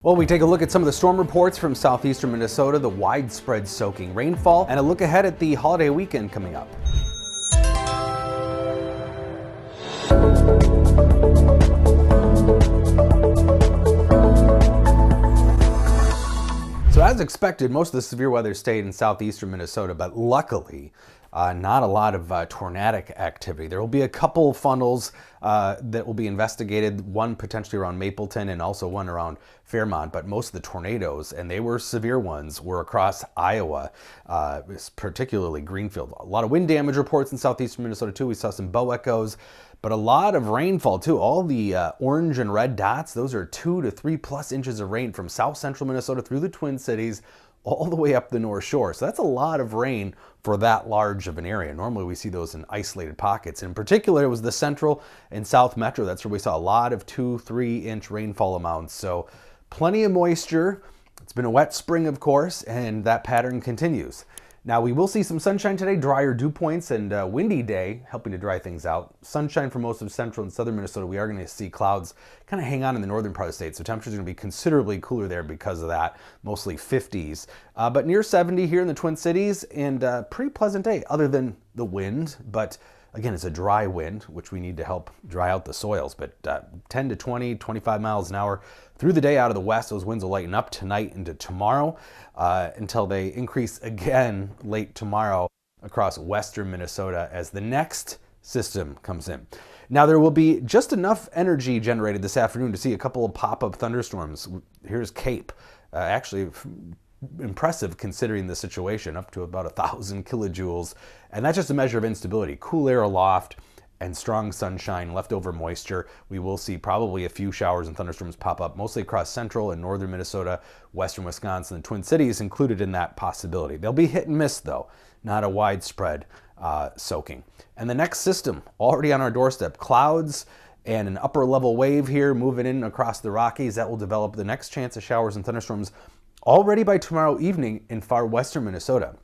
Well, we take a look at some of the storm reports from southeastern Minnesota, the widespread soaking rainfall, and a look ahead at the holiday weekend coming up. So as expected, most of the severe weather stayed in southeastern Minnesota, but luckily, not a lot of tornadic activity. There will be a couple funnels that will be investigated, one potentially around Mapleton and also one around Fairmont, but most of the tornadoes, and they were severe ones, were across Iowa, particularly Greenfield. A lot of wind damage reports in southeastern Minnesota too. We saw some bow echoes, but a lot of rainfall too. All the orange and red dots, those are 2 to 3+ inches of rain from south central Minnesota through the Twin Cities, all the way up the North Shore. So that's a lot of rain for that large of an area. Normally we see those in isolated pockets. In particular, it was the central and south metro. That's where we saw a lot of 2-3 inch rainfall amounts. So plenty of moisture. It's been a wet spring, of course, and that pattern continues. Now we will see some sunshine today, drier dew points, and a windy day, helping to dry things out. Sunshine for most of central and southern Minnesota. We are going to see clouds kind of hang on in the northern part of the state, so temperatures are going to be considerably cooler there because of that, mostly 50s. But near 70 here in the Twin Cities, and a pretty pleasant day, other than the wind. But again, it's a dry wind, which we need to help dry out the soils, but 10 to 20, 25 miles an hour through the day out of the west. Those winds will lighten up tonight into tomorrow until they increase again late tomorrow across western Minnesota as the next system comes in. Now there will be just enough energy generated this afternoon to see a couple of pop-up thunderstorms. Here's Cape, actually impressive considering the situation, up to about 1,000 kilojoules. And that's just a measure of instability. Cool air aloft and strong sunshine, leftover moisture. We will see probably a few showers and thunderstorms pop up, mostly across central and northern Minnesota, western Wisconsin, and Twin Cities included in that possibility. They'll be hit and miss though, not a widespread soaking. And the next system already on our doorstep, clouds and an upper level wave here moving in across the Rockies. That will develop the next chance of showers and thunderstorms already by tomorrow evening in far western Minnesota.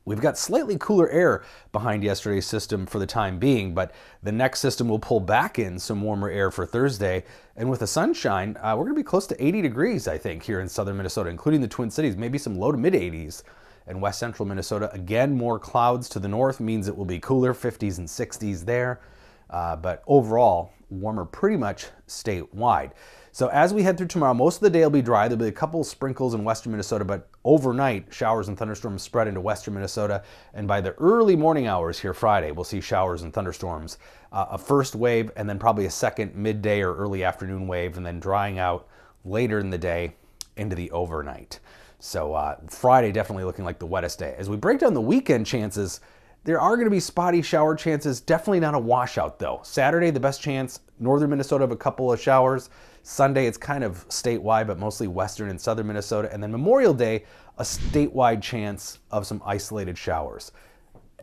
We've got slightly cooler air behind yesterday's system for the time being, but the next system will pull back in some warmer air for Thursday. And with the sunshine, we're going to be close to 80 degrees, I think, here in southern Minnesota, including the Twin Cities, maybe some low to mid 80s. And west central Minnesota, again, more clouds to the north means it will be cooler, 50s and 60s there. But overall, warmer pretty much statewide. So as we head through tomorrow, most of the day will be dry. There'll be a couple sprinkles in western Minnesota, but overnight, showers and thunderstorms spread into western Minnesota. And by the early morning hours here Friday, we'll see showers and thunderstorms. A first wave and then probably a second midday or early afternoon wave, and then drying out later in the day into the overnight. So Friday definitely looking like the wettest day. As we break down the weekend chances, there are going to be spotty shower chances, definitely not a washout though. Saturday, the best chance, northern Minnesota of a couple of showers. Sunday, it's kind of statewide, but mostly western and southern Minnesota. And then Memorial Day, a statewide chance of some isolated showers.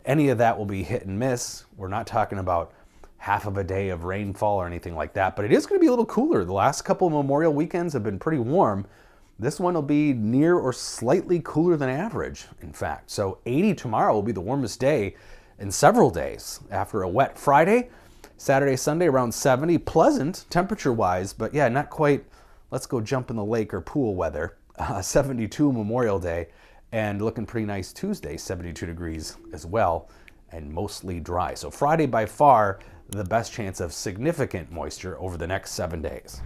Any of that will be hit and miss. We're not talking about half of a day of rainfall or anything like that, but it is going to be a little cooler. The last couple of Memorial weekends have been pretty warm. This one will be near or slightly cooler than average, in fact. So 80 tomorrow will be the warmest day in several days. After a wet Friday, Saturday, Sunday around 70, pleasant temperature-wise, but yeah, not quite, let's go jump in the lake or pool weather. 72 Memorial Day, and looking pretty nice Tuesday, 72 degrees as well, and mostly dry. So Friday by far the best chance of significant moisture over the next 7 days.